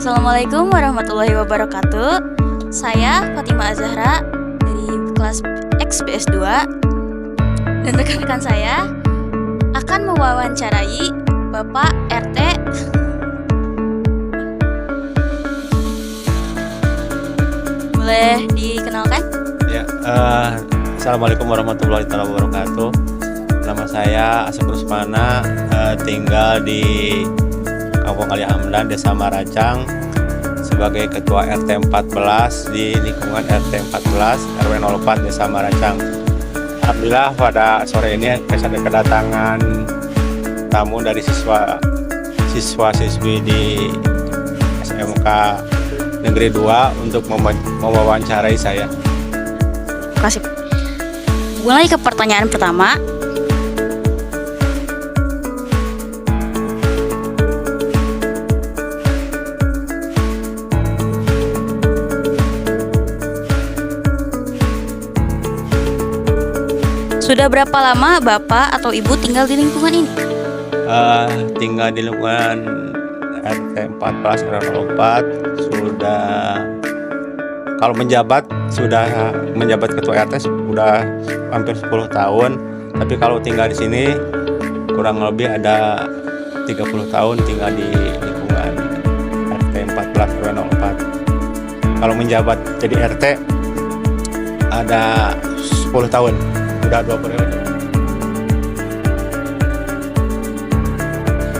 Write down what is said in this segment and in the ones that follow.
Assalamualaikum warahmatullahi wabarakatuh. Saya Fatima Azahra dari kelas XPS 2 dan rekan-rekan saya akan mewawancarai Bapak RT. Boleh dikenalkan? Ya, Assalamualaikum warahmatullahi wabarakatuh. Nama saya Asep Rusmana, tinggal di Kampung Ali Hamdan, Desa Maracang, sebagai Ketua RT 14 di lingkungan RT 14 RW 04 Desa Maracang. Alhamdulillah pada sore ini saya kedatangan tamu dari siswa-siswi di SMK Negeri 2 untuk mewawancarai saya. Terima kasih. Mulai ke pertanyaan pertama. Sudah berapa lama Bapak atau Ibu tinggal di lingkungan ini? Tinggal di lingkungan RT 14 RW 04 sudah, kalau sudah menjabat ketua RT sudah hampir 10 tahun, tapi kalau tinggal di sini kurang lebih ada 30 tahun tinggal di lingkungan RT 14 RW 04. Kalau menjabat jadi RT ada 10 tahun, udah 2 periode.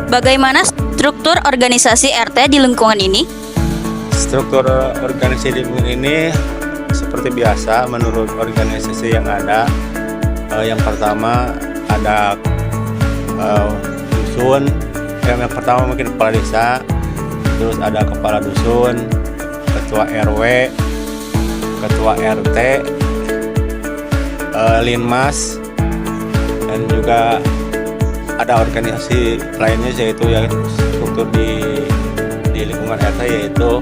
Bagaimana struktur organisasi RT di lingkungan ini? Struktur organisasi di lingkungan ini seperti biasa menurut organisasi yang ada. Yang pertama ada dusun. Yang pertama mungkin kepala desa, terus ada kepala dusun, ketua RW, ketua RT, Linmas, dan juga ada organisasi lainnya, yaitu yang struktur di lingkungan RT, yaitu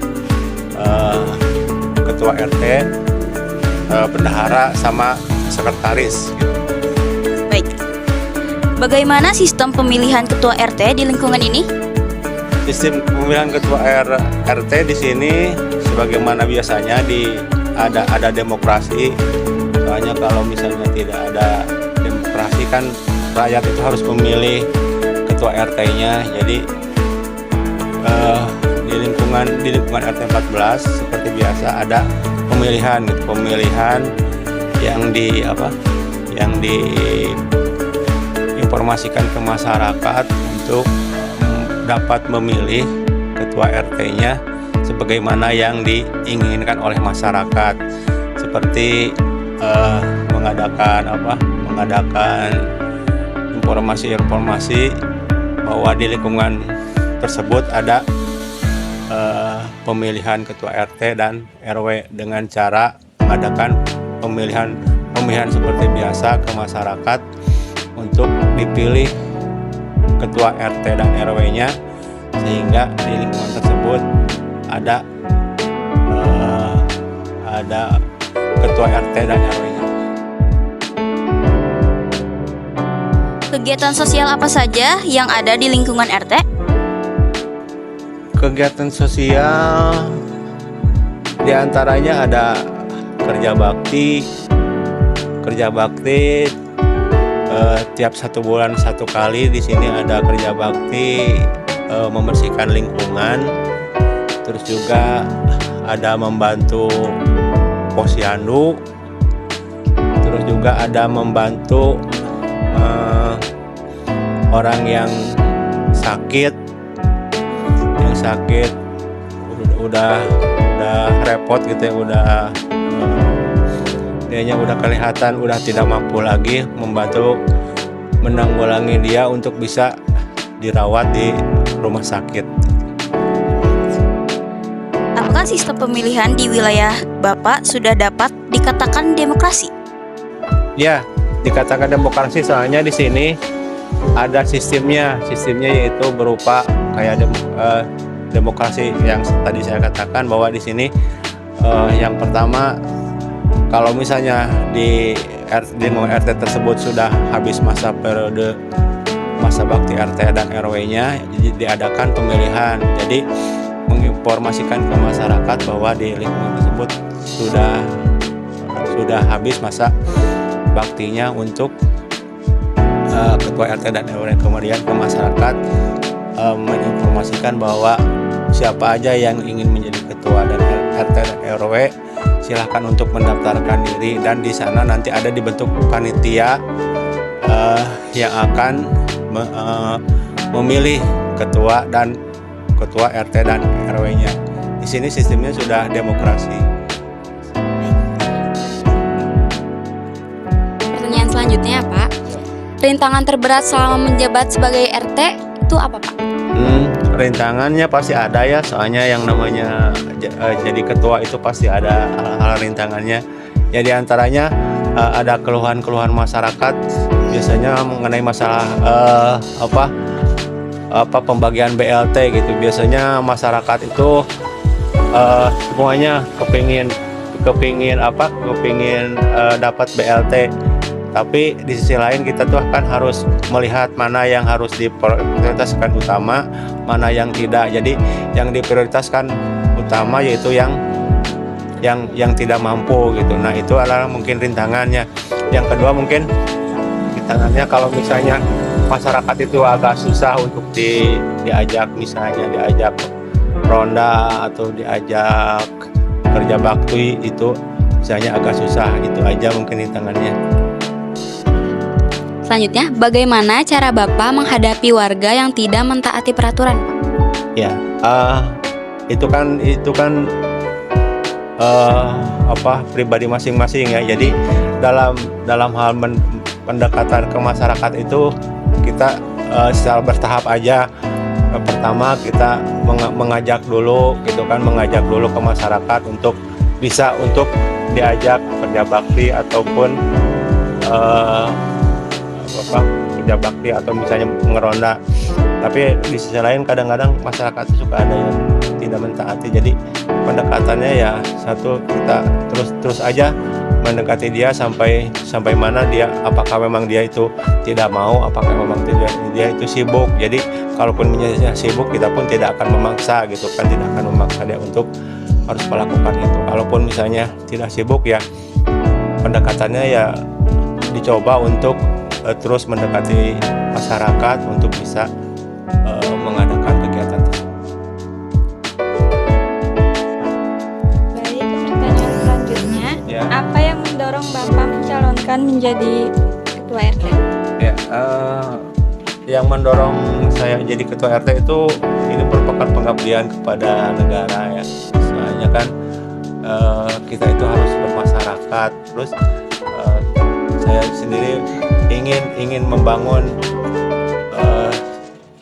ketua RT, bendahara, sama sekretaris. Baik. Bagaimana sistem pemilihan ketua RT di lingkungan ini? Sistem pemilihan ketua RT di sini sebagaimana biasanya ada demokrasi. Soalnya kalau misalnya tidak ada demokrasi kan rakyat itu harus memilih ketua RT-nya. Jadi di lingkungan RT 14 seperti biasa ada pemilihan yang diinformasikan ke masyarakat untuk dapat memilih ketua RT-nya sebagaimana yang diinginkan oleh masyarakat, seperti mengadakan informasi bahwa di lingkungan tersebut ada pemilihan ketua RT dan RW dengan cara mengadakan pemilihan seperti biasa ke masyarakat untuk dipilih ketua RT dan RW-nya, sehingga di lingkungan tersebut ada ketua RT dan RW-nya. Kegiatan sosial apa saja yang ada di lingkungan RT? Kegiatan sosial diantaranya ada kerja bakti. Tiap 1 bulan 1 kali di sini ada kerja bakti, membersihkan lingkungan. Terus juga ada membantu posyandu. Terus juga ada membantu orang yang sakit udah repot gitu ya, dianya udah kelihatan udah tidak mampu lagi, membantu menanggulangi dia untuk bisa dirawat di rumah sakit. Apakah sistem pemilihan di wilayah Bapak sudah dapat dikatakan demokrasi? Ya, dikatakan demokrasi soalnya di sini ada sistemnya yaitu berupa kayak demokrasi yang tadi saya katakan, bahwa di sini yang pertama, kalau misalnya di RT tersebut sudah habis masa bakti RT dan RW-nya, jadi diadakan pemilihan. Jadi menginformasikan ke masyarakat bahwa di lingkungan tersebut sudah habis masa baktinya untuk ketua RT dan RW. Kemudian ke masyarakat menginformasikan bahwa siapa aja yang ingin menjadi ketua dan RT dan RW silahkan untuk mendaftarkan diri, dan di sana nanti ada dibentuk panitia yang akan memilih ketua RT dan RW-nya. Di sini sistemnya sudah demokrasi. Pertanyaan selanjutnya, Pak. Rintangan terberat selama menjabat sebagai RT itu apa, Pak? Rintangannya pasti ada ya, soalnya yang namanya jadi ketua itu pasti ada hal-hal rintangannya. Ya diantaranya ada keluhan-keluhan masyarakat, biasanya mengenai masalah pembagian BLT gitu. Biasanya masyarakat itu semuanya kepingin dapat BLT. Tapi di sisi lain kita tuh kan harus melihat mana yang harus diprioritaskan utama, mana yang tidak. Jadi yang diprioritaskan utama yaitu yang tidak mampu gitu. Nah, itu adalah mungkin rintangannya. Yang kedua mungkin rintangannya kalau misalnya masyarakat itu agak susah untuk diajak ronda atau diajak kerja bakti, itu misalnya agak susah. Itu aja mungkin rintangannya. Selanjutnya, bagaimana cara Bapak menghadapi warga yang tidak mentaati peraturan, Pak? Ya, itu kan pribadi masing-masing ya. Jadi dalam hal pendekatan ke masyarakat itu kita secara bertahap aja. Pertama kita mengajak dulu ke masyarakat untuk diajak kerja bakti ataupun kerja bakti atau misalnya ngeronda. Tapi di sisi lain kadang-kadang masyarakat itu suka ada yang tidak mentaati. Jadi pendekatannya ya satu, kita terus aja mendekati dia sampai mana dia, apakah memang dia itu tidak mau, apakah memang dia itu sibuk. Jadi kalaupun misalnya sibuk, kita pun tidak akan memaksa gitu kan, tidak akan memaksa dia untuk harus melakukan itu. Kalaupun misalnya tidak sibuk, ya pendekatannya ya dicoba untuk terus mendekati masyarakat untuk bisa mengadakan kegiatan tersebut. Baik, pertanyaan selanjutnya, Ya. apa yang mendorong Bapak mencalonkan menjadi ketua RT? Ya, yang mendorong saya jadi ketua RT itu ini merupakan pengabdian kepada negara ya. Soalnya kan kita itu harus bermasyarakat. Terus saya sendiri ingin membangun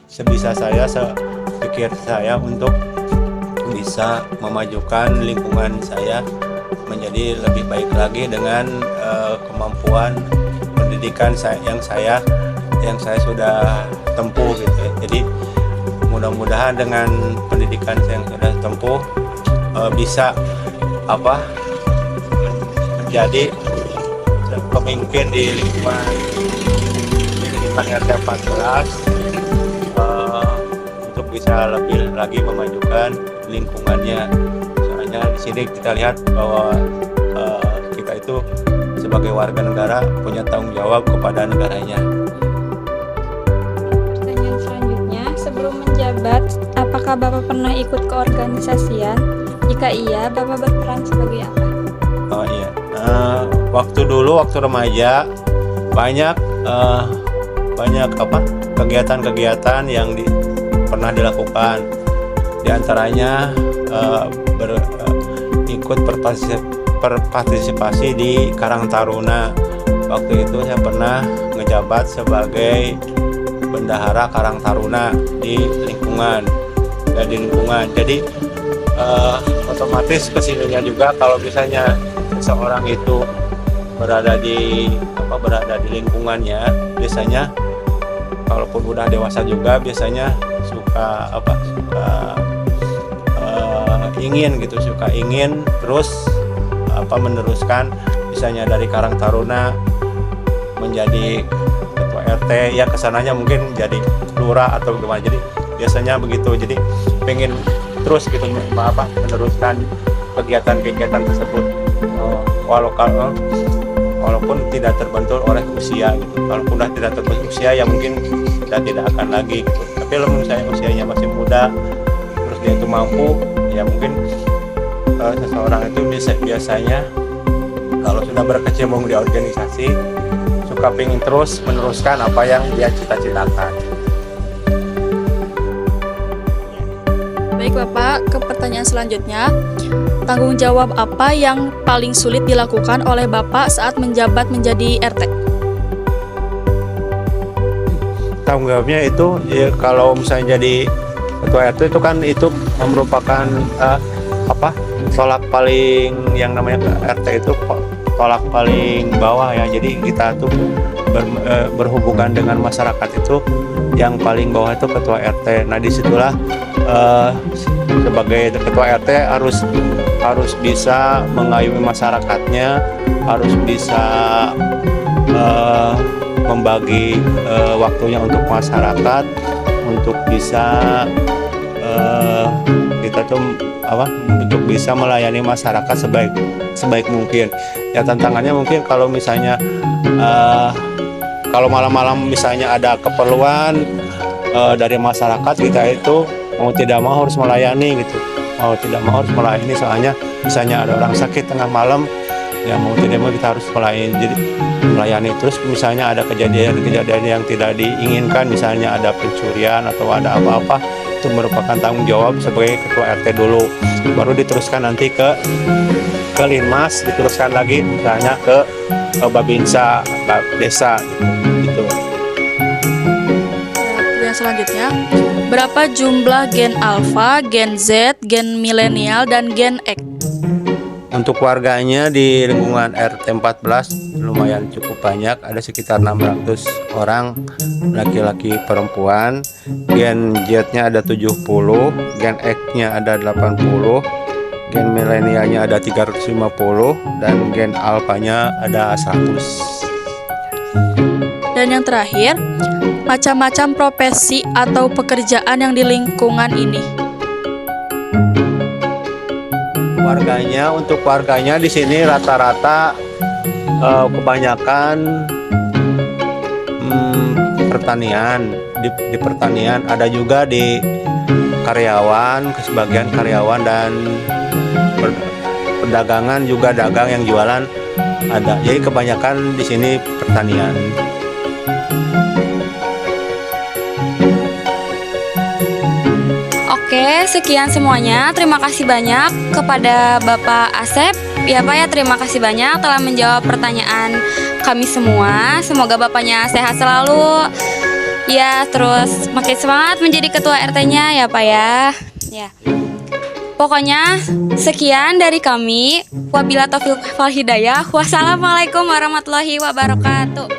sebisa saya, sepikir saya untuk bisa memajukan lingkungan saya menjadi lebih baik lagi dengan kemampuan pendidikan yang saya sudah tempuh gitu ya. Jadi mudah-mudahan dengan pendidikan saya yang sudah tempuh bisa menjadi pemimpin di lingkungan RT 14 untuk bisa lebih lagi memajukan lingkungannya. Soalnya di sini kita lihat bahwa kita itu sebagai warga negara punya tanggung jawab kepada negaranya. Pertanyaan selanjutnya, sebelum menjabat, apakah Bapak pernah ikut keorganisasian? Jika iya, Bapak berperan sebagai apa? Oh iya, waktu remaja banyak kegiatan-kegiatan yang pernah dilakukan. Di antaranya ikut berpartisipasi di Karang Taruna. Waktu itu saya pernah ngejabat sebagai bendahara Karang Taruna di lingkungan. Jadi otomatis kesininya juga kalau misalnya seseorang itu berada di lingkungannya, biasanya kalaupun udah dewasa juga biasanya suka ingin terus meneruskan, misalnya dari Karang Taruna menjadi ketua RT, ya kesananya mungkin jadi lurah atau gimana. Jadi biasanya begitu. Jadi pengen terus gitu meneruskan kegiatan-kegiatan tersebut. Walaupun tidak terbentur oleh usia gitu. Kalaupun sudah tidak terbentur usia ya mungkin kita tidak akan lagi gitu. Tapi kalau misalnya usianya masih muda terus dia itu mampu, ya mungkin seseorang itu biasanya kalau sudah berkecimpung di organisasi suka pengen terus meneruskan apa yang dia cita-citakan. Baik Bapak, ke pertanyaan selanjutnya. Tanggung jawab apa yang paling sulit dilakukan oleh Bapak saat menjabat menjadi RT? Tanggung jawabnya itu ya, kalau misalnya jadi ketua RT itu kan itu merupakan tolak paling yang namanya RT itu tolak paling bawah ya. Jadi kita tuh berhubungan dengan masyarakat itu yang paling bawah itu ketua RT. Nah disitulah sebagai ketua RT harus bisa mengayomi masyarakatnya, harus bisa membagi waktunya untuk masyarakat, untuk bisa kita tuh untuk bisa melayani masyarakat sebaik mungkin. Ya tantangannya mungkin kalau misalnya kalau malam-malam misalnya ada keperluan dari masyarakat, kita itu mau tidak mau harus melayani gitu. Mau tidak mau harus melayani, soalnya misalnya ada orang sakit tengah malam, ya mau tidak mau kita harus melayani. Jadi melayani terus misalnya ada kejadian yang tidak diinginkan, misalnya ada pencurian atau ada apa-apa, itu merupakan tanggung jawab sebagai ketua RT dulu. Baru diteruskan nanti ke Linmas, diteruskan lagi misalnya ke Babinsa, desa gitu. Yang selanjutnya, berapa jumlah gen alpha, gen Z, gen milenial, dan gen X? Untuk warganya di lingkungan RT 14 lumayan cukup banyak, ada sekitar 600 orang laki-laki perempuan. Gen Z-nya ada 70, gen X-nya ada 80, gen milenialnya ada 350, dan gen alpha-nya ada 100. Dan yang terakhir, macam-macam profesi atau pekerjaan yang di lingkungan ini. Untuk warganya di sini rata-rata kebanyakan pertanian. Di pertanian, ada juga di karyawan, sebagian karyawan, dan perdagangan juga, dagang yang jualan ada. Jadi kebanyakan di sini pertanian. Oke, sekian semuanya. Terima kasih banyak kepada Bapak Asep. Ya Pak ya, terima kasih banyak telah menjawab pertanyaan kami semua. Semoga Bapaknya sehat selalu. Ya, terus makin semangat menjadi ketua RT-nya ya Pak ya. Ya. Pokoknya sekian dari kami. Wabillahi taufiq wal hidayah. Wassalamualaikum warahmatullahi wabarakatuh.